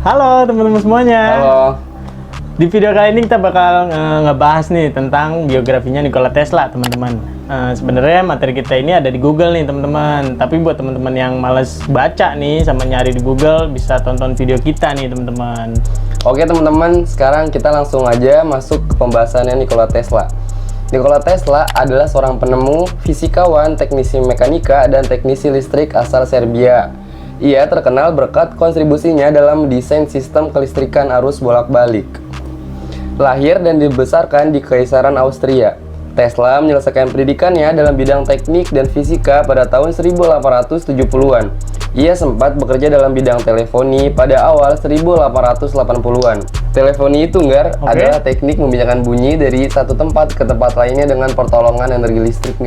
Halo teman-teman semuanya. Halo. Di video kali ini kita bakal ngebahas nih tentang biografinya Nikola Tesla, teman-teman. Sebenarnya materi kita ini ada di Google nih, teman-teman. Tapi buat teman-teman yang males baca nih sama nyari di Google, bisa tonton video kita nih, teman-teman. Oke teman-teman, sekarang kita langsung aja masuk ke pembahasannya Nikola Tesla. Nikola Tesla adalah seorang penemu, fisikawan, teknisi mekanika, dan teknisi listrik asal Serbia. Ia terkenal berkat kontribusinya dalam desain sistem kelistrikan arus bolak-balik. Lahir dan dibesarkan di Kaisaran Austria, Tesla menyelesaikan pendidikannya dalam bidang teknik dan fisika pada tahun 1870-an. Ia sempat bekerja dalam bidang teleponi pada awal 1880-an. Teleponi itu, adalah teknik memindahkan bunyi dari satu tempat ke tempat lainnya dengan pertolongan energi listrik,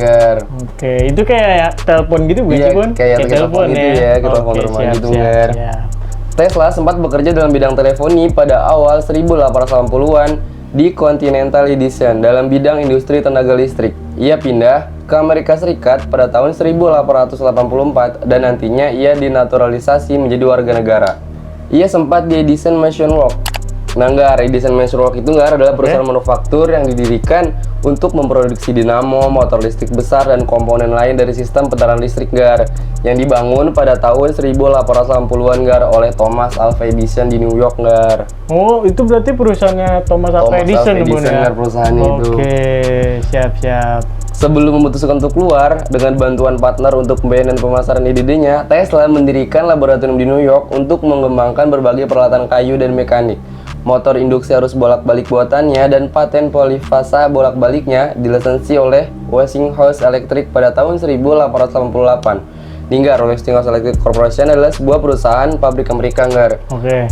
Oke, itu kayak telepon gitu bukan sih, Bun? Kayak telepon gitu ya, ke telepon rumah gitu, Tesla sempat bekerja dalam bidang teleponi pada awal 1880-an di Continental Edison dalam bidang industri tenaga listrik. Ia pindah ke Amerika Serikat pada tahun 1884 dan nantinya ia dinaturalisasi menjadi warga negara. Ia sempat di Edison Machine Works. Edison Machine Works itu adalah perusahaan manufaktur yang didirikan untuk memproduksi dinamo, motor listrik besar, dan komponen lain dari sistem putaran listrik yang dibangun pada tahun 1880-an oleh Thomas Alva Edison di New York. Oh, itu berarti perusahaannya Thomas Alva Edison, perusahaan itu. Oke, siap. Sebelum memutuskan untuk keluar, dengan bantuan partner untuk pembiayaan dan pemasaran ide-idenya, Tesla mendirikan laboratorium di New York untuk mengembangkan berbagai peralatan kayu dan mekanik. Motor induksi arus bolak-balik buatannya dan paten polifasa bolak-baliknya dilisensi oleh Westinghouse Electric pada tahun 1888. Westinghouse Electric Corporation adalah sebuah perusahaan pabrik Amerika.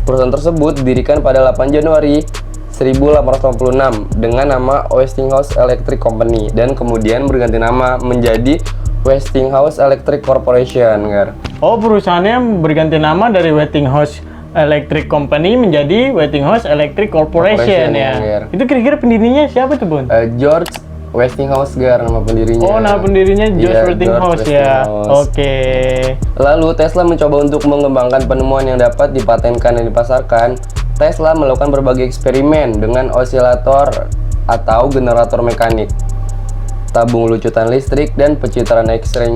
Perusahaan tersebut didirikan pada 8 Januari 1886 dengan nama Westinghouse Electric Company dan kemudian berganti nama menjadi Westinghouse Electric Corporation. Oh, perusahaannya berganti nama dari Westinghouse Electric Company menjadi Westinghouse Electric Corporation ya. Itu kira-kira pendirinya siapa tuh, Bun? George Westinghouse, nama pendirinya. Oh, nama pendirinya George Westinghouse ya. Oke. Lalu Tesla mencoba untuk mengembangkan penemuan yang dapat dipatenkan dan dipasarkan. Tesla melakukan berbagai eksperimen dengan osilator atau generator mekanik, tabung lucutan listrik, dan pencitraan X-ray.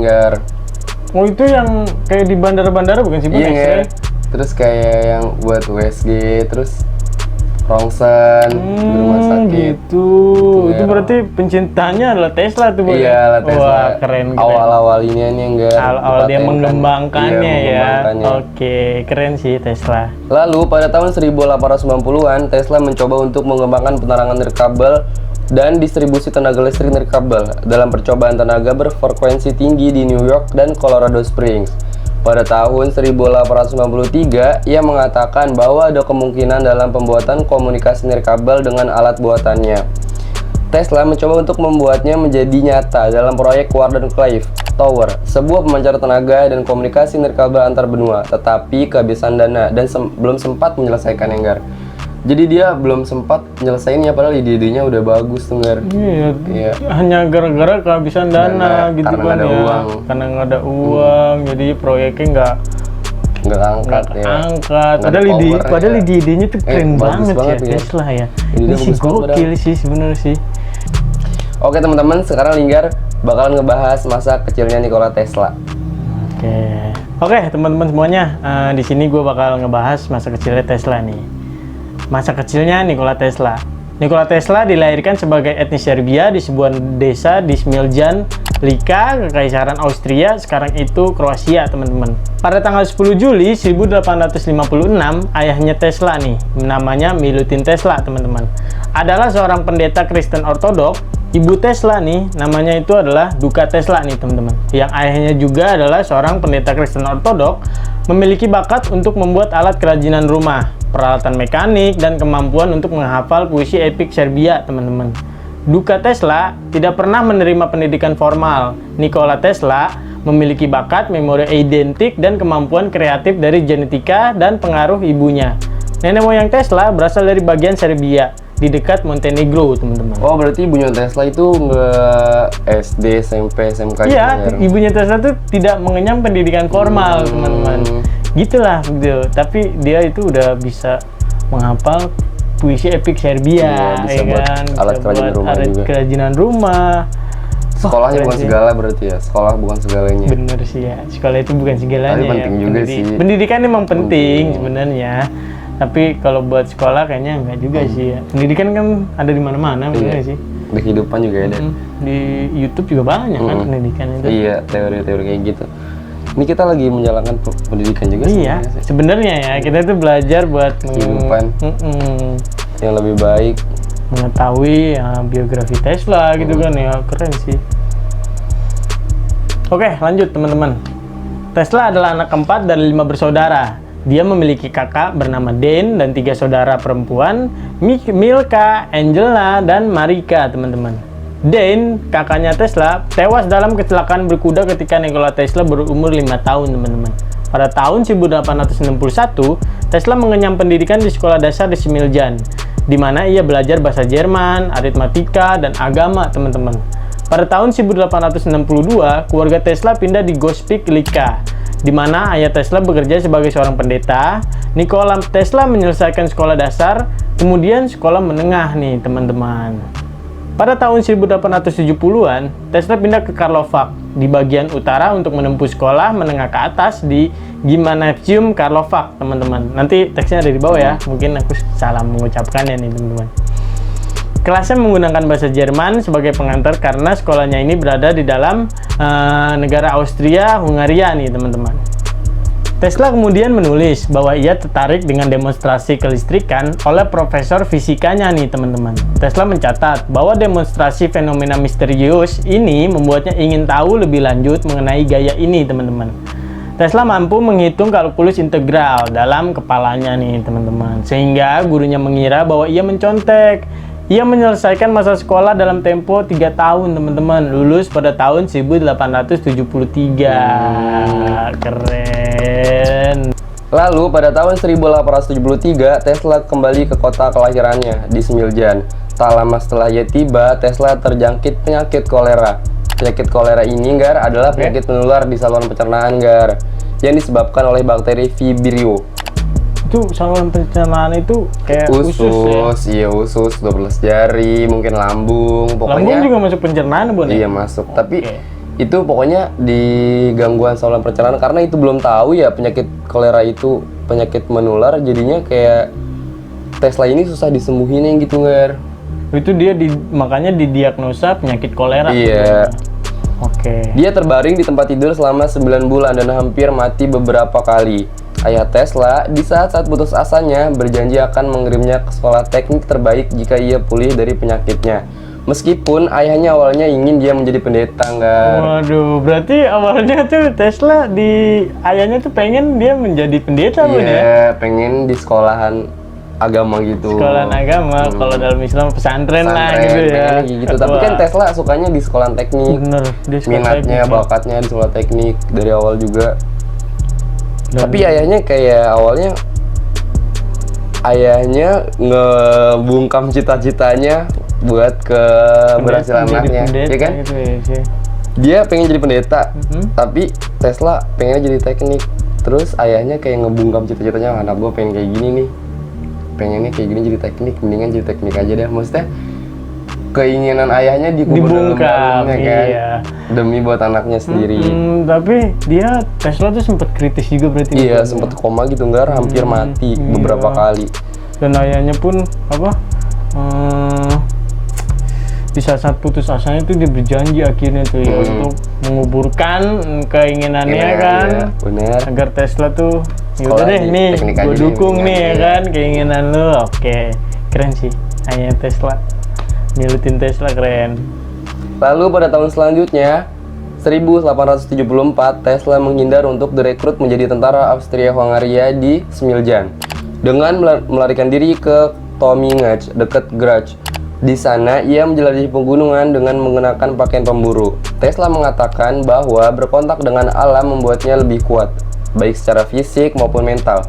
Oh, itu yang kayak di bandara-bandara bukan sih, Bun? Iya, terus kayak yang buat USG, terus rongsen di rumah sakit. Gitu. Itu berarti pencintanya adalah Tesla tuh, Bun? Iya, Tesla. Wah, keren. Awal-awal ini awal dia mengembangkannya ya. Mengembangkannya. Oke, keren sih Tesla. Lalu pada tahun 1890-an, Tesla mencoba untuk mengembangkan penerangan nirkabel dan distribusi tenaga listrik nirkabel dalam percobaan tenaga berfrekuensi tinggi di New York dan Colorado Springs. Pada tahun 1893, ia mengatakan bahwa ada kemungkinan dalam pembuatan komunikasi nirkabel dengan alat buatannya. Tesla mencoba untuk membuatnya menjadi nyata dalam proyek Wardenclyffe Tower, sebuah pemancar tenaga dan komunikasi nirkabel antar benua, tetapi kehabisan dana dan belum sempat menyelesaikan. Jadi dia belum sempat nyelesainnya, padahal ide-idenya udah bagus tuh, Iya. Hanya gara-gara kehabisan dana gitu kan ya. Karena nggak ada uang, jadi proyeknya nggak angkat. Padahal ide-idenya tuh keren banget ya Tesla ya. Ini sih gokil sih sebenarnya sih. Oke teman-teman, sekarang Linggar bakalan ngebahas masa kecilnya Nikola Tesla. Oke teman-teman semuanya, di sini gue bakal ngebahas masa kecilnya Tesla nih. Masa kecilnya Nikola Tesla. Nikola Tesla dilahirkan sebagai etnis Serbia di sebuah desa di Smiljan, Lika, Kekaisaran Austria, sekarang itu Kroasia, teman-teman. Pada tanggal 10 Juli 1856, ayahnya Tesla nih, namanya Milutin Tesla, teman-teman, adalah seorang pendeta Kristen Ortodoks. Ibu Tesla nih, namanya itu adalah Duka Tesla nih, teman-teman. Yang ayahnya juga adalah seorang pendeta Kristen Ortodoks, memiliki bakat untuk membuat alat kerajinan rumah, peralatan mekanik, dan kemampuan untuk menghafal puisi epik Serbia, teman-teman. Duka Tesla tidak pernah menerima pendidikan formal. Nikola Tesla memiliki bakat, memori identik, dan kemampuan kreatif dari genetika dan pengaruh ibunya. Nenek moyang Tesla berasal dari bagian Serbia, di dekat Montenegro, teman-teman. Oh, berarti ibunya Tesla itu nggak SD, SMP, SMK? Iya, ibunya Tesla itu tidak mengenyam pendidikan formal, teman-teman. gitulah gitu. Tapi dia itu udah bisa menghafal puisi epik Serbia, Iya, bisa ya buat kan? alat Bisa kerajinan buat rumah alat juga. kerajinan rumah. Sekolahnya keren bukan sih. segala berarti ya. Sekolah bukan segalanya. Bener sih ya, sekolah itu bukan segalanya. Tapi penting ya. juga sih. Pendidikan emang penting Penting. sebenarnya. Tapi kalau buat sekolah kayaknya enggak juga sih ya. Pendidikan kan ada di mana-mana, bener Iya. sih. Di kehidupan juga ada. Di YouTube juga banyak kan pendidikan itu. Iya, teori-teori kayak gitu. Ini kita lagi menjalankan pendidikan juga Iya, sebenarnya sih. sebenarnya ya kita itu belajar buat Kehidupan. Yang lebih baik. mengetahui ya, biografi Tesla gitu kan ya, keren sih. Oke, lanjut teman-teman. Tesla adalah anak keempat dari 5 bersaudara. Dia memiliki kakak bernama Dan dan 3 saudara perempuan, Milka, Angela, dan Marika, teman-teman. Dan, kakaknya Tesla, tewas dalam kecelakaan berkuda ketika Nikola Tesla berumur 5 tahun, teman-teman. Pada tahun 1861, Tesla mengenyam pendidikan di sekolah dasar di Smiljan, di mana ia belajar bahasa Jerman, aritmatika, dan agama, teman-teman. Pada tahun 1862, keluarga Tesla pindah di Gospic, Lika, di mana ayah Tesla bekerja sebagai seorang pendeta. Nikola Tesla menyelesaikan sekolah dasar, kemudian sekolah menengah nih, teman-teman. Pada tahun 1870-an, Tesla pindah ke Karlovac di bagian utara untuk menempuh sekolah menengah ke atas di Gymnasium Karlovac, teman-teman. Nanti teksnya ada di bawah ya, mungkin aku salah mengucapkannya nih, teman-teman. Kelasnya menggunakan bahasa Jerman sebagai pengantar karena sekolahnya ini berada di dalam negara Austria Hungaria nih, teman-teman. Tesla kemudian menulis bahwa ia tertarik dengan demonstrasi kelistrikan oleh profesor fisikanya nih, teman-teman. Tesla mencatat bahwa demonstrasi fenomena misterius ini membuatnya ingin tahu lebih lanjut mengenai gaya ini, teman-teman. Tesla mampu menghitung kalkulus integral dalam kepalanya nih, teman-teman. Sehingga gurunya mengira bahwa ia mencontek. Ia menyelesaikan masa sekolah dalam tempo 3 tahun, teman-teman. Lulus pada tahun 1873. Keren. Lalu pada tahun 1873, Tesla kembali ke kota kelahirannya di Smiljan. Tak lama setelah ia tiba, Tesla terjangkit penyakit kolera. Penyakit kolera ini, Gar, adalah penyakit menular di saluran pencernaan, Gar, yang disebabkan oleh bakteri Vibrio. Itu saluran pencernaan itu kayak usus ya? Iya usus, 12 jari, mungkin lambung, Lambung pokoknya juga masuk pencernaan, Bon? iya masuk. Tapi Oke. itu pokoknya di gangguan saluran pencernaan karena itu belum tahu ya penyakit kolera itu penyakit menular, jadinya kayak Tesla ini susah disembuhin gitu, Gar. Itu dia makanya didiagnosa penyakit kolera. Iya. Oke. Dia terbaring di tempat tidur selama 9 bulan dan hampir mati beberapa kali. Ayah Tesla di saat-saat putus asanya berjanji akan mengirimnya ke sekolah teknik terbaik jika ia pulih dari penyakitnya. Meskipun ayahnya awalnya ingin dia menjadi pendeta, Gar. Waduh, berarti awalnya tuh Tesla ayahnya tuh pengen dia menjadi pendeta, Bon, ya? Iya, pengen di sekolahan agama gitu. Sekolahan agama, kalau dalam Islam pesantren lah gitu ya. pengennya gitu. Tapi kan Tesla sukanya di sekolahan teknik. Bener, dia sekolah Minatnya, teknik, ya. bakatnya di sekolah teknik dari awal juga. Dan- Tapi ayahnya kayak awalnya ngebungkam cita-citanya buat keberhasilan Menjadi anaknya, pendeta ya kan? gitu ya, sih. Dia pengen jadi pendeta, Mhm. tapi Tesla pengen jadi teknik. Terus ayahnya kayak ngebungkam cita-citanya, anak gue pengen kayak gini nih, pengennya kayak gini jadi teknik, mendingan jadi teknik aja deh. Maksudnya keinginan ayahnya dikubur Dibungkam, dalam-dalamnya kan, iya. demi buat anaknya sendiri. Tapi dia Tesla tuh sempat kritis juga berarti. Iya, Bon, sempet koma gitu, Gar, hampir mati iya. beberapa kali. Dan ayahnya pun apa? Di saat putus asanya itu dia berjanji akhirnya tuh ya untuk menguburkan keinginannya Iya, kan, iya, bener. agar Tesla tuh yaudah Sekolah deh di nih teknik gue aja nih, dukung nih ya iya. kan keinginan lu. Oke, keren sih ayah Tesla, nyurutin Tesla keren. Lalu pada tahun selanjutnya, 1874, Tesla menghindar untuk direkrut menjadi tentara Austria-Hungaria di Smiljan dengan melarikan diri ke Tomiņš dekat Graz. Di sana, ia menjelajahi pegunungan dengan mengenakan pakaian pemburu. Tesla mengatakan bahwa berkontak dengan alam membuatnya lebih kuat, baik secara fisik maupun mental.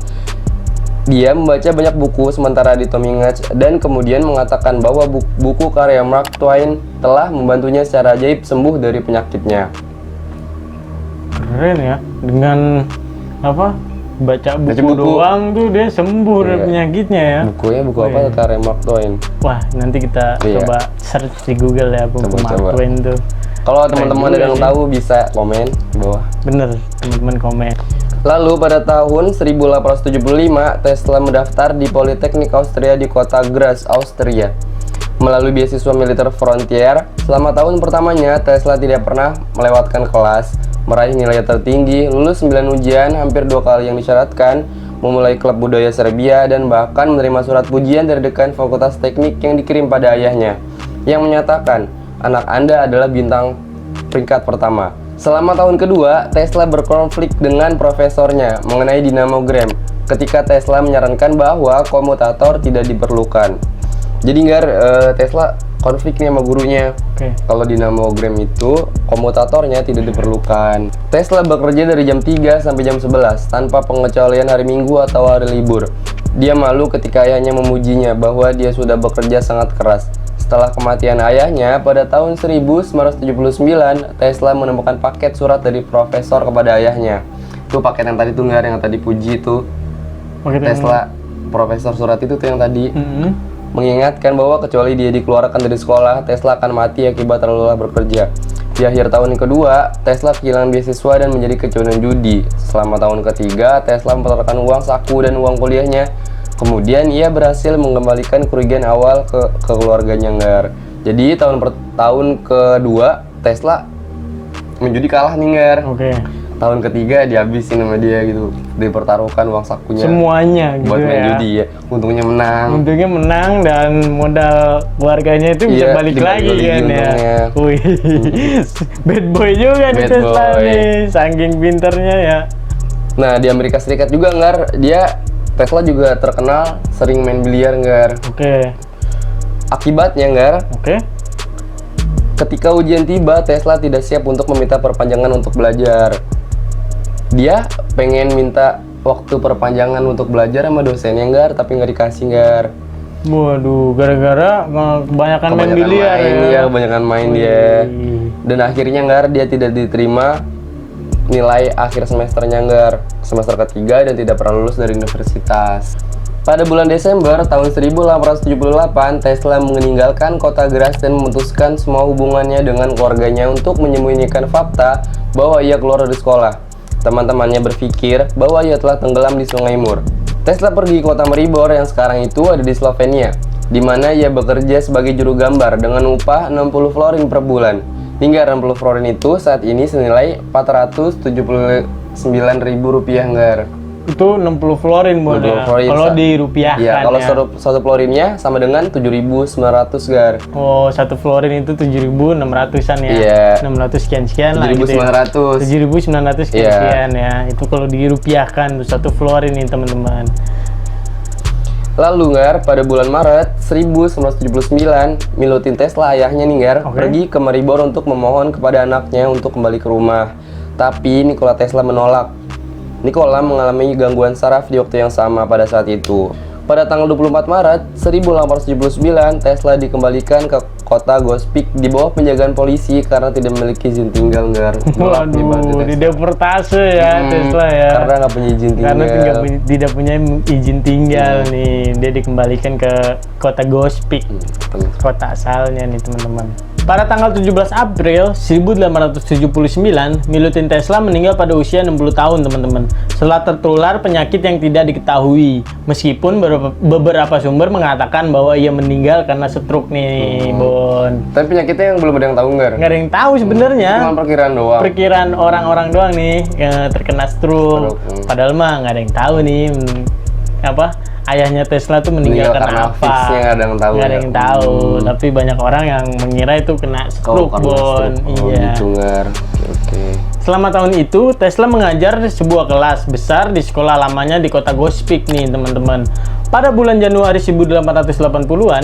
Dia membaca banyak buku sementara di Tomiņš dan kemudian mengatakan bahwa buku karya Mark Twain telah membantunya secara ajaib sembuh dari penyakitnya. Keren ya, dengan apa baca buku, Baca buku. doang tuh dia sembuh dari Iya. penyakitnya ya. Bukunya buku apa tuh, Karl Mark Twain. Wah, nanti kita Iya. coba search di Google ya buku Coba, Mark coba. Twain tuh. Kalau teman-teman juga ada yang sih. tahu bisa komen di bawah. Bener, teman-teman komen. Lalu pada tahun 1875, Tesla mendaftar di Politeknik Austria di kota Graz, Austria. Melalui beasiswa militer frontier, selama tahun pertamanya Tesla tidak pernah melewatkan kelas, meraih nilai tertinggi, lulus 9 ujian, hampir 2 kali yang disyaratkan, memulai klub budaya Serbia, dan bahkan menerima surat pujian dari dekan Fakultas Teknik yang dikirim pada ayahnya, yang menyatakan, anak Anda adalah bintang peringkat pertama. Selama tahun kedua, Tesla berkonflik dengan profesornya mengenai dinamogram ketika Tesla menyarankan bahwa komutator tidak diperlukan. Jadi Tesla konflik nih sama gurunya. Oke. Kalau dinamogram itu komutatornya tidak diperlukan. Tesla bekerja dari jam 3 sampai jam 11 tanpa pengecualian hari Minggu atau hari libur. Dia malu ketika ayahnya memujinya bahwa dia sudah bekerja sangat keras. Setelah kematian ayahnya pada tahun 1979, Tesla menemukan paket surat dari profesor kepada ayahnya. Itu paket yang tadi tuh yang tadi puji itu. Paket yang- Tesla profesor surat itu tuh yang tadi. Mm-mm. Mengingatkan bahwa kecuali dia dikeluarkan dari sekolah, Tesla akan mati akibat terlalu lelah bekerja. Di akhir tahun kedua, Tesla kehilangan beasiswa dan menjadi kecanduan judi. Selama tahun ketiga, Tesla mempertaruhkan uang saku dan uang kuliahnya. Kemudian ia berhasil mengembalikan kerugian awal ke keluarganya Nggar. Jadi tahun kedua, Tesla menjudi kalah nih Nggar. Oke. Tahun ketiga dihabisin sama dia gitu, dipertaruhkan uang sakunya Semuanya gitu buat main ya. judi ya. Untungnya menang. Untungnya menang dan modal keluarganya itu bisa Iya, balik dibalik lagi lagi kan ya. untungnya. Wih, bad boy juga nih Bad Tesla boy. nih, saking pinternya ya. Nah, di Amerika Serikat juga Nggar, Tesla juga terkenal sering main biliar Nggar. Oke, Akibatnya Nggar, oke. ketika ujian tiba, Tesla tidak siap untuk meminta perpanjangan untuk belajar. Dia pengen minta waktu perpanjangan untuk belajar sama dosennya Nggar, tapi nggak dikasih Nggar. Waduh, gara-gara kebanyakan main biliar main, ya. iya, kebanyakan main dia. Wih. Dan akhirnya Nggar dia tidak diterima nilai akhir semesternya Nggar, semester ketiga, dan tidak pernah lulus dari universitas. Pada bulan Desember tahun 1878, Tesla meninggalkan kota Graz dan memutuskan semua hubungannya dengan keluarganya untuk menyembunyikan fakta bahwa ia keluar dari sekolah. Teman-temannya berpikir bahwa ia telah tenggelam di Sungai Mur. Tesla pergi ke kota Maribor yang sekarang itu ada di Slovenia, di mana ia bekerja sebagai juru gambar dengan upah 60 florin per bulan. Hingga 60 florin itu saat ini senilai 479.000 rupiah Nggar. Itu 60 florin buat 60 ya. florin, Kalau Sa. dirupiahkan Iya, kalau ya. satu florinnya sama dengan 7.900 Nggar. Oh, satu florin itu 7.600-an ya. Iya. 600 sekian lah gitu ya. 7.900. 7.900 Iya. sekian ya. Itu kalau dirupiahkan tuh satu florin nih teman-teman. Lalu Nggar, pada bulan Maret 1979, Milutin Tesla ayahnya nih Nggar, Oke. pergi ke Maribor untuk memohon kepada anaknya untuk kembali ke rumah. Tapi Nikola Tesla menolak. Nikola mengalami gangguan saraf di waktu yang sama pada saat itu. Pada tanggal 24 Maret 1879, Tesla dikembalikan ke kota Gospic di bawah penjagaan polisi karena tidak memiliki izin tinggal Nggar. Nolak nih berarti Waduh, Tesla. dideportasi ya Tesla ya. Karena nggak punya izin tinggal. Karena tidak punya izin tinggal nih, dia dikembalikan ke kota Gospic, kota asalnya nih teman-teman. Pada tanggal 17 April 1879, Milutin Tesla meninggal pada usia 60 tahun teman-teman. Setelah tertular penyakit yang tidak diketahui, meskipun beberapa sumber mengatakan bahwa ia meninggal karena stroke nih, Bon. Tapi penyakitnya yang belum ada yang tahu Nggar. Nggak ada yang tahu sebenarnya. Cuma perkiraan doang. Perkiraan orang-orang doang nih terkena stroke. Stroke, Padahal mah nggak ada yang tahu nih apa ayahnya Tesla tuh meninggal karena apa. fixnya nggak ada yang tahu. Nggak ada ya. yang tahu. Tapi banyak orang yang mengira itu kena stroke, karena Bon. stroke. Oh, Iya. gitu Nggar. Oke. Selama tahun itu, Tesla mengajar di sebuah kelas besar di sekolah lamanya di kota Gospic nih, teman-teman. Pada bulan Januari 1880-an,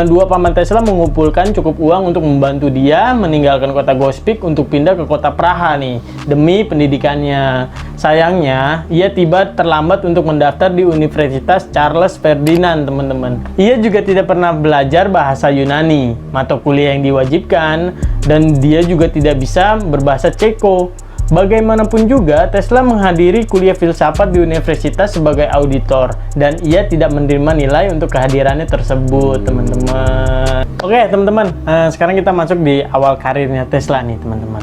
dua paman Tesla mengumpulkan cukup uang untuk membantu dia meninggalkan kota Gospic untuk pindah ke kota Praha nih, demi pendidikannya. Sayangnya, ia tiba terlambat untuk mendaftar di Universitas Charles Ferdinand, teman-teman. Ia juga tidak pernah belajar bahasa Yunani, mata kuliah yang diwajibkan, dan dia juga tidak bisa berbahasa Ceko. Bagaimanapun juga, Tesla menghadiri kuliah filsafat di universitas sebagai auditor dan ia tidak menerima nilai untuk kehadirannya tersebut, teman-teman. Oke, teman-teman, sekarang kita masuk di awal karirnya Tesla nih, teman-teman.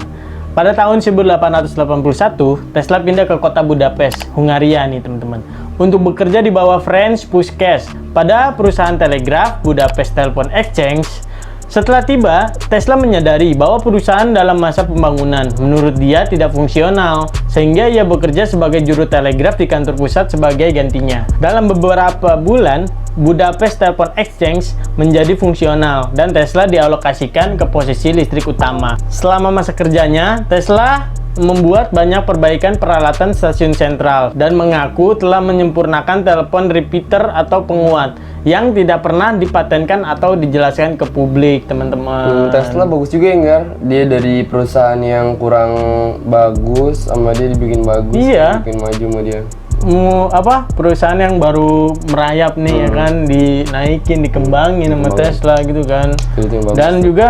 Pada tahun 1881, Tesla pindah ke kota Budapest, Hungaria nih, teman-teman, untuk bekerja di bawah Franz Puskás pada perusahaan telegraf Budapest Telephone Exchange. Setelah tiba, Tesla menyadari bahwa perusahaan dalam masa pembangunan menurut dia tidak fungsional, sehingga ia bekerja sebagai juru telegraf di kantor pusat sebagai gantinya. Dalam beberapa bulan, Budapest Telephone Exchange menjadi fungsional dan Tesla dialokasikan ke posisi listrik utama. Selama masa kerjanya, Tesla membuat banyak perbaikan peralatan stasiun sentral dan mengaku telah menyempurnakan telepon repeater atau penguat yang tidak pernah dipatenkan atau dijelaskan ke publik, teman-teman. Tesla bagus juga ya, Nggar. Dia dari perusahaan yang kurang bagus sama dia dibikin bagus, Iya. dibikin maju sama dia. Perusahaan yang baru merayap nih ya kan, dinaikin, dikembangin sama Tesla gitu kan. Itu yang bagus. Dan juga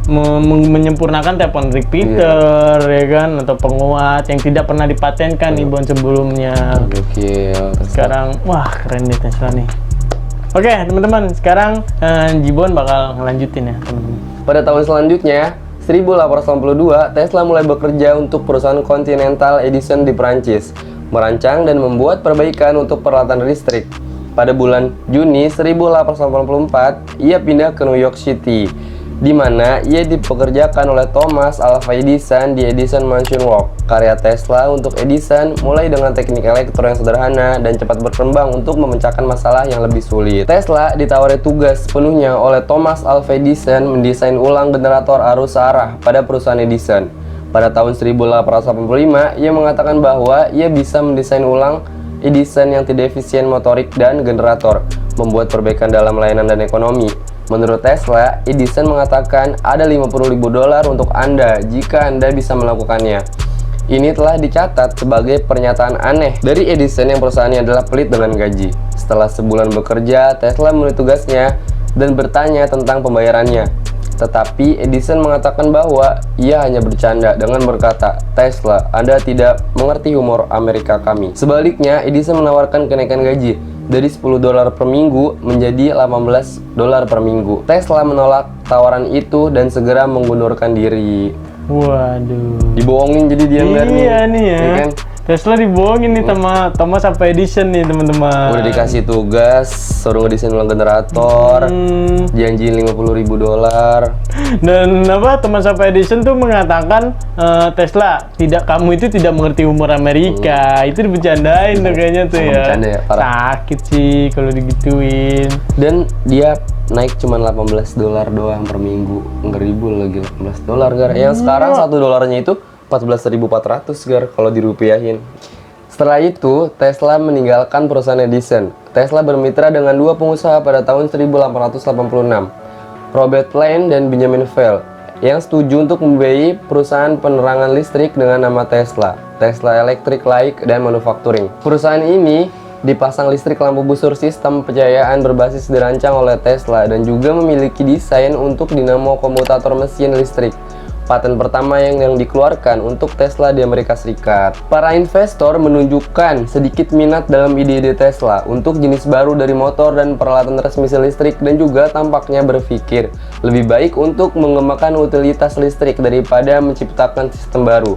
menyempurnakan telepon repeater ya kan, atau penguat yang tidak pernah dipatenkan nih Bon sebelumnya. Oke, Sekarang wah keren deh Tesla nih. Oke teman-teman, sekarang Jibon bakal ngelanjutin ya teman-teman. pada tahun selanjutnya 1882, Tesla mulai bekerja untuk perusahaan Continental Edison di Prancis, merancang dan membuat perbaikan untuk peralatan listrik. Pada bulan Juni 1884, ia pindah ke New York City, di mana ia dipekerjakan oleh Thomas Alva Edison di Edison Mansion Works. Karya Tesla untuk Edison mulai dengan teknik elektro yang sederhana dan cepat berkembang untuk memecahkan masalah yang lebih sulit. Tesla ditawari tugas sepenuhnya oleh Thomas Alva Edison mendesain ulang generator arus searah pada perusahaan Edison. Pada tahun 1885, ia mengatakan bahwa ia bisa mendesain ulang Edison yang tidak efisien motorik dan generator, membuat perbaikan dalam layanan dan ekonomi. Menurut Tesla, Edison mengatakan ada $50.000 untuk Anda jika Anda bisa melakukannya. Ini telah dicatat sebagai pernyataan aneh dari Edison yang perusahaannya adalah pelit dengan gaji. Setelah sebulan bekerja, Tesla mulai tugasnya dan bertanya tentang pembayarannya. Tetapi Edison mengatakan bahwa ia hanya bercanda dengan berkata, "Tesla, Anda tidak mengerti humor Amerika kami." Sebaliknya, Edison menawarkan kenaikan gaji dari $10 per minggu menjadi $18 per minggu. Tesla menolak tawaran itu dan segera mengundurkan diri. Waduh. Dibohongin jadi dia Iya nih ya. Ya kan? Tesla dibohongin nih sama Thomas Alva Edison nih teman-teman. Udah dikasih tugas, suruh ngedesain ulang generator, janjiin $50.000. Dan Thomas Alva Edison tuh mengatakan Tesla, kamu itu tidak mengerti humor Amerika. Itu dibercandain tuh kayaknya tuh ya. Bercanda ya, parah. Sakit sih kalau digituin. Dan dia naik cuma $18 doang per minggu. Ngeribu lagi $18 Gar. Yang sekarang $1 itu 14.400 Gar kalau dirupiahin. Setelah itu, Tesla meninggalkan perusahaan Edison. Tesla bermitra dengan dua pengusaha pada tahun 1886, Robert Plain dan Benjamin Fell, yang setuju untuk membiayai perusahaan penerangan listrik dengan nama Tesla, Tesla Electric Light dan Manufacturing. Perusahaan ini dipasang listrik lampu busur sistem pencahayaan berbasis dirancang oleh Tesla dan juga memiliki desain untuk dinamo komutator mesin listrik. Paten pertama yang dikeluarkan untuk Tesla di Amerika Serikat. Para investor menunjukkan sedikit minat dalam ide-ide Tesla untuk jenis baru dari motor dan peralatan transmisi listrik, dan juga tampaknya berpikir lebih baik untuk mengembangkan utilitas listrik daripada menciptakan sistem baru.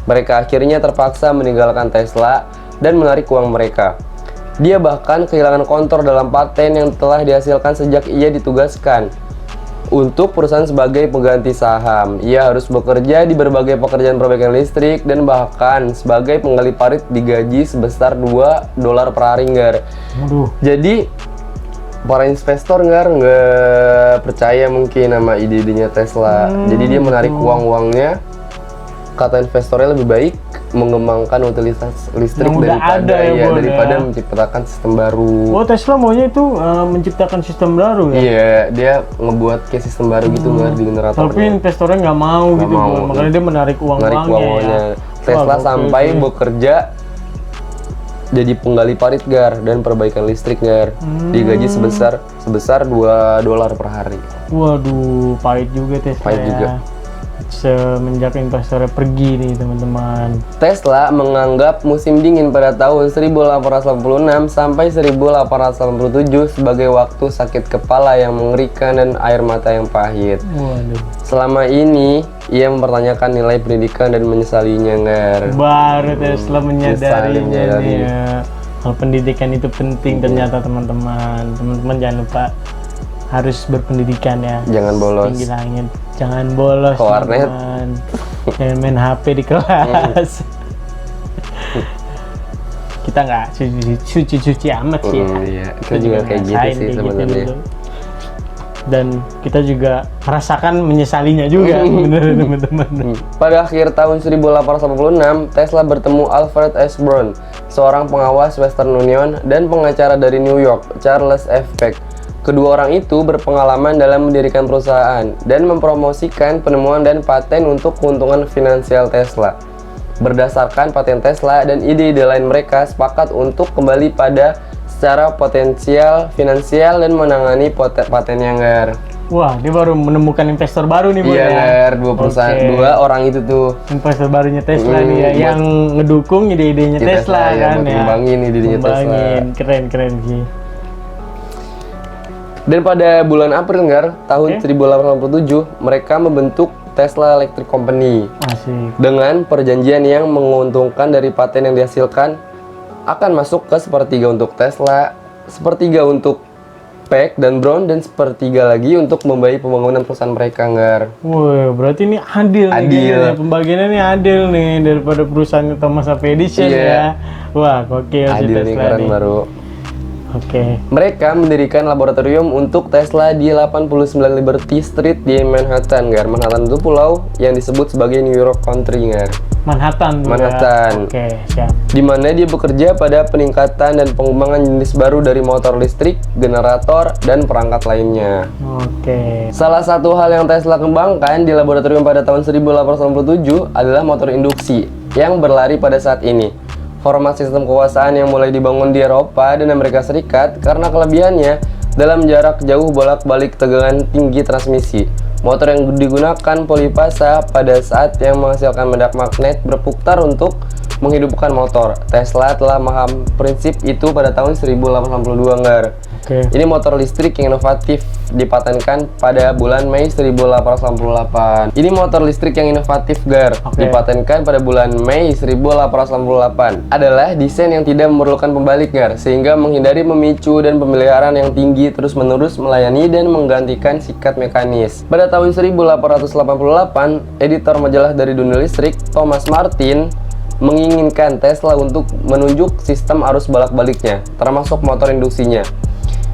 Mereka akhirnya terpaksa meninggalkan Tesla dan menarik uang mereka. Dia bahkan kehilangan kontrol dalam paten yang telah dihasilkan sejak ia ditugaskan untuk perusahaan sebagai pengganti saham. Ia harus bekerja di berbagai pekerjaan perbaikan listrik dan bahkan sebagai penggali parit digaji sebesar $2 per hari Gar. Waduh. Jadi para investor nggak percaya mungkin sama ide-idenya Tesla. Jadi dia menarik uang-uangnya. Kata investornya lebih baik mengembangkan utilitas listrik Yang udah ada ya, Bon, daripada ya. menciptakan sistem baru. Oh, Tesla maunya itu menciptakan sistem baru ya? Iya, dia ngebuat kayak sistem baru gitu Gar di generatornya. Tapi investornya nggak mau Nggak gitu, mau. Bon. Makanya dia menarik uang-uangnya uangnya. ya. Tesla Wah, gokil sampai sih. bekerja jadi penggali parit Gar dan perbaikan listrik Gar. Digaji sebesar $2 per hari. Waduh, pahit juga Tesla Pahit ya. juga. semenjak investornya pergi nih teman-teman. Tesla menganggap musim dingin pada tahun 1886 sampai 1887 sebagai waktu sakit kepala yang mengerikan dan air mata yang pahit. Waduh. Selama ini, ia mempertanyakan nilai pendidikan dan menyesalinya, Ngar. Baru Tesla menyadarinya menyadari. nih ya. Kalau pendidikan itu penting ternyata teman-teman. Teman-teman jangan lupa harus berpendidikan ya. Jangan bolos. Tinggi langit. Jangan bolos. Ke warnet. teman. Jangan main HP di kelas. Kita nggak suci amat sih ya. Iya, kita juga kayak gitu ngerasain sih kayak sebenarnya. dulu. Dan kita juga merasakan menyesalinya juga bener teman-teman. Pada akhir tahun 1886, Tesla bertemu Alfred S. Brown, seorang pengawas Western Union dan pengacara dari New York, Charles F. Peck. Kedua orang itu berpengalaman dalam mendirikan perusahaan dan mempromosikan penemuan dan paten untuk keuntungan finansial Tesla. Berdasarkan paten Tesla dan ide-ide lain, mereka sepakat untuk kembali pada secara potensial finansial dan menangani patennya, Ngar. Wah, dia baru menemukan investor baru nih, Boy, Iya, ya. Ngar, dua perusahaan, Oke. dua orang itu tuh. Investor barunya Tesla nih ya, buat- yang ngedukung ide-idenya Si Tesla, ya, kan buat ya. ngembangin ide-idenya Tesla. Ngembangin. Keren sih. Dan pada bulan April, Ngar, tahun Oke. 1887, mereka membentuk Tesla Electric Company. Asik. Dengan perjanjian yang menguntungkan dari paten yang dihasilkan akan masuk ke sepertiga untuk Tesla, sepertiga untuk Peck dan Brown, dan sepertiga lagi untuk membiayai pembangunan perusahaan mereka, Ngar. Wah, berarti ini adil nih Adil. kayaknya. Pembagiannya nih adil nih daripada perusahaan Thomas Alva Edison Iya. ya. Wah, gokil si Adil nih, Tesla keren nih. baru. Oke. Mereka mendirikan laboratorium untuk Tesla di 89 Liberty Street di Manhattan, Ngar. Manhattan itu pulau yang disebut sebagai New York Country, Ngar. Manhattan. tuh ya. Manhattan. Oke, siap. Di mana dia bekerja pada peningkatan dan pengembangan jenis baru dari motor listrik, generator, dan perangkat lainnya. Oke. Salah satu hal yang Tesla kembangkan di laboratorium pada tahun 1897 adalah motor induksi yang berlari pada saat ini. Format sistem kekuasaan yang mulai dibangun di Eropa dan Amerika Serikat karena kelebihannya dalam jarak jauh bolak-balik tegangan tinggi transmisi. Motor yang digunakan polipasa pada saat yang menghasilkan medak magnet berputar untuk menghidupkan motor. Tesla telah memahami prinsip itu pada tahun 1882, Ngar. Oke. Ini motor listrik yang inovatif dipatenkan pada bulan Mei 1888. Ini motor listrik yang inovatif, Gar, Oke. dipatenkan pada bulan Mei 1888. Adalah desain yang tidak memerlukan pembalik, Gar, sehingga menghindari memicu dan pemeliharaan yang tinggi terus-menerus melayani dan menggantikan sikat mekanis. Pada tahun 1888, editor majalah dari dunia listrik, Thomas Martin, menginginkan Tesla untuk menunjuk sistem arus bolak-baliknya, termasuk motor induksinya.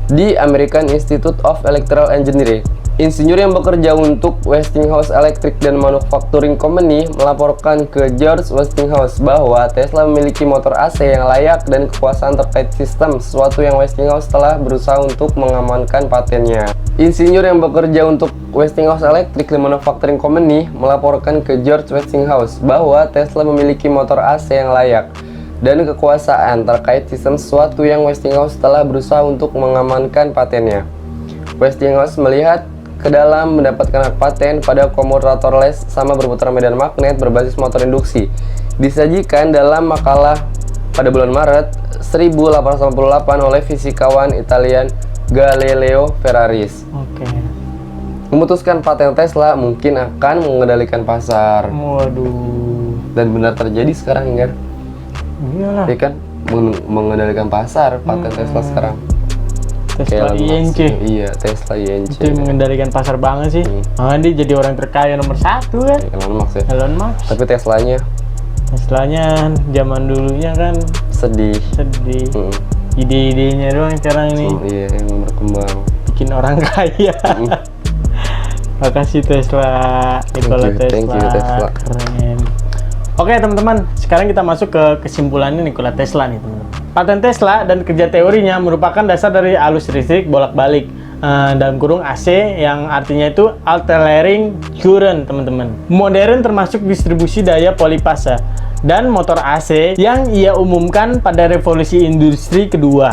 Di American Institute of Electrical Engineering, insinyur yang bekerja untuk Westinghouse Electric dan Manufacturing Company melaporkan ke George Westinghouse bahwa Tesla memiliki motor AC yang layak dan kekuasaan terkait sistem, sesuatu yang Westinghouse telah berusaha untuk mengamankan patennya. Insinyur yang bekerja untuk Westinghouse Electric dan Manufacturing Company melaporkan ke George Westinghouse bahwa Tesla memiliki motor AC yang layak dan kekuasaan terkait sistem, sesuatu yang Westinghouse telah berusaha untuk mengamankan patennya. Westinghouse melihat ke dalam mendapatkan hak paten pada komutator les sama berputar medan magnet berbasis motor induksi. Disajikan dalam makalah pada bulan Maret 1888 oleh fisikawan Italian Galileo Ferraris. Oke. Memutuskan paten Tesla mungkin akan mengendalikan pasar. Waduh. Dan benar terjadi sekarang, Ngar. Iyalah. Dia kan mengendalikan pasar paten Tesla sekarang. Tesla Elon Musk. INC. Iya, Tesla INC. Itu yang mengendalikan pasar banget sih. Dia jadi orang terkaya nomor 1 kan. Elon Musk ya. Elon Musk. Tapi Teslanya Teslanya zaman dulunya kan sedih. sedih. Mm. Ide-idenya doang sekarang ini Iya, yang berkembang. bikin orang kaya. Makasih Tesla, Nikola Tesla. Thank you, Tesla. Keren. Oke teman-teman, sekarang kita masuk ke kesimpulannya Nikola Tesla nih teman-teman. Paten Tesla dan kerja teorinya merupakan dasar dari arus listrik bolak-balik dalam kurung AC yang artinya itu alternating current teman-teman. Modern termasuk distribusi daya polipasa dan motor AC yang ia umumkan pada revolusi industri kedua.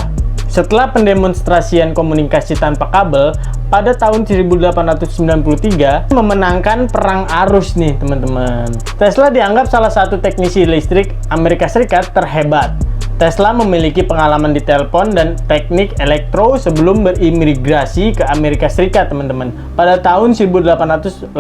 Setelah pendemonstrasian komunikasi tanpa kabel pada tahun 1893 memenangkan perang arus nih teman-teman. Tesla dianggap salah satu teknisi listrik Amerika Serikat terhebat. Tesla memiliki pengalaman di telepon dan teknik elektro sebelum berimigrasi ke Amerika Serikat teman-teman pada tahun 1884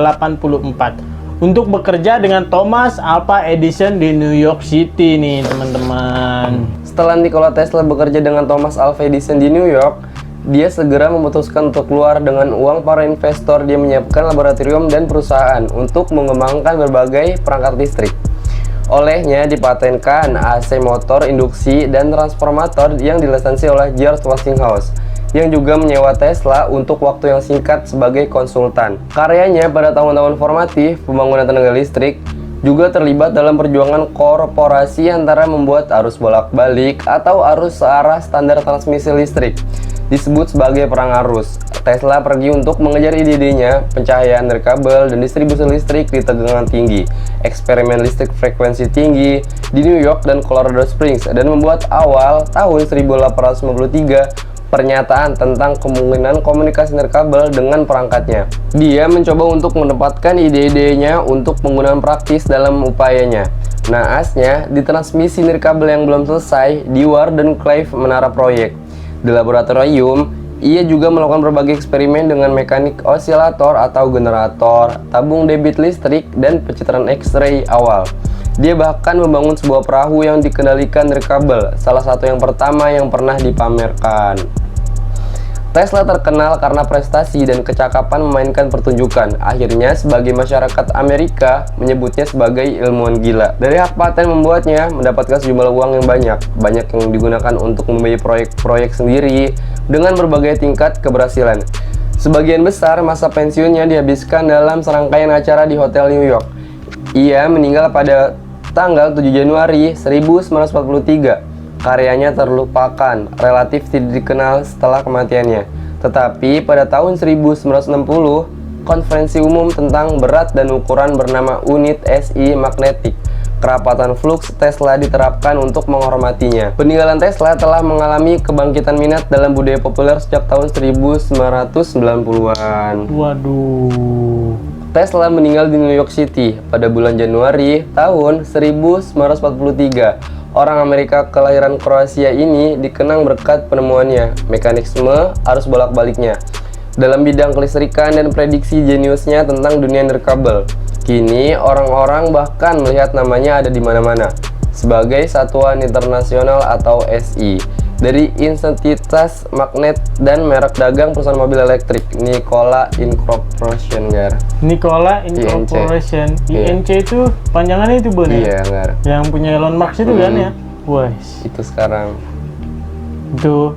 untuk bekerja dengan Thomas Alva Edison di New York City nih teman-teman. Setelah Nikola Tesla bekerja dengan Thomas Alva Edison di New York, dia segera memutuskan untuk keluar dengan uang para investor. Dia menyiapkan laboratorium dan perusahaan untuk mengembangkan berbagai perangkat listrik. Olehnya dipatenkan AC motor induksi dan transformator yang dilisensi oleh George Westinghouse, yang juga menyewa Tesla untuk waktu yang singkat sebagai konsultan. Karyanya pada tahun-tahun formatif pembangunan tenaga listrik juga terlibat dalam perjuangan korporasi antara membuat arus bolak-balik atau arus searah standar transmisi listrik, disebut sebagai perang arus. Tesla pergi untuk mengejar ide-idenya, pencahayaan dari kabel dan distribusi listrik di tegangan tinggi, eksperimen listrik frekuensi tinggi di New York dan Colorado Springs, dan membuat awal tahun 1853 pernyataan tentang kemungkinan komunikasi nirkabel dengan perangkatnya. Dia mencoba untuk menempatkan ide-idenya untuk penggunaan praktis dalam upayanya. Naasnya, di transmisi nirkabel yang belum selesai di Wardenclyffe menara proyek. Di laboratorium, ia juga melakukan berbagai eksperimen dengan mekanik osilator atau generator, tabung debit listrik, dan pencitraan X-ray awal. Dia bahkan membangun sebuah perahu yang dikendalikan nirkabel, salah satu yang pertama yang pernah dipamerkan. Tesla terkenal karena prestasi dan kecakapan memainkan pertunjukan. Akhirnya, sebagai masyarakat Amerika menyebutnya sebagai ilmuwan gila. Dari hak paten membuatnya mendapatkan sejumlah uang yang banyak yang digunakan untuk membiayai proyek-proyek sendiri dengan berbagai tingkat keberhasilan. Sebagian besar masa pensiunnya dihabiskan dalam serangkaian acara di Hotel New York. Ia meninggal pada tanggal 7 Januari 1943. Karyanya terlupakan, relatif tidak dikenal setelah kematiannya. Tetapi pada tahun 1960, konferensi umum tentang berat dan ukuran bernama Unit SI Magnetic kerapatan flux Tesla diterapkan untuk menghormatinya. Peninggalan Tesla telah mengalami kebangkitan minat dalam budaya populer sejak tahun 1990-an. Waduh. Tesla meninggal di New York City pada bulan Januari tahun 1943. Orang Amerika kelahiran Kroasia ini dikenang berkat penemuannya, mekanisme arus bolak-baliknya dalam bidang kelistrikan dan prediksi jeniusnya tentang dunia nirkabel. Kini orang-orang bahkan melihat namanya ada di mana-mana sebagai satuan internasional atau SI dari Institutas Magnet dan merek dagang perusahaan mobil elektrik Nikola Incorporation, Gar. Nikola Incorporation. INC itu panjangannya itu bener. Iya, Gar. Yang punya Elon Musk itu kan ya. Wah, Itu sekarang. itu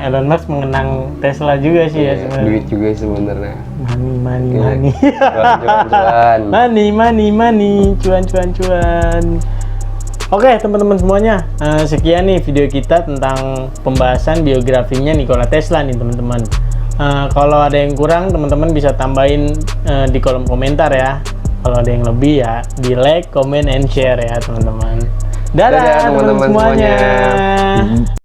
Elon Musk mengenang Tesla juga sih ya sebenarnya. Duit juga sebenarnya. Money. Cuan. Money. Cuan. Oke teman-teman semuanya, sekian nih video kita tentang pembahasan biografinya Nikola Tesla nih teman-teman. Kalau ada yang kurang teman-teman bisa tambahin di kolom komentar ya. Kalau ada yang lebih ya di like, comment, and share ya teman-teman. Dadah teman-teman semuanya.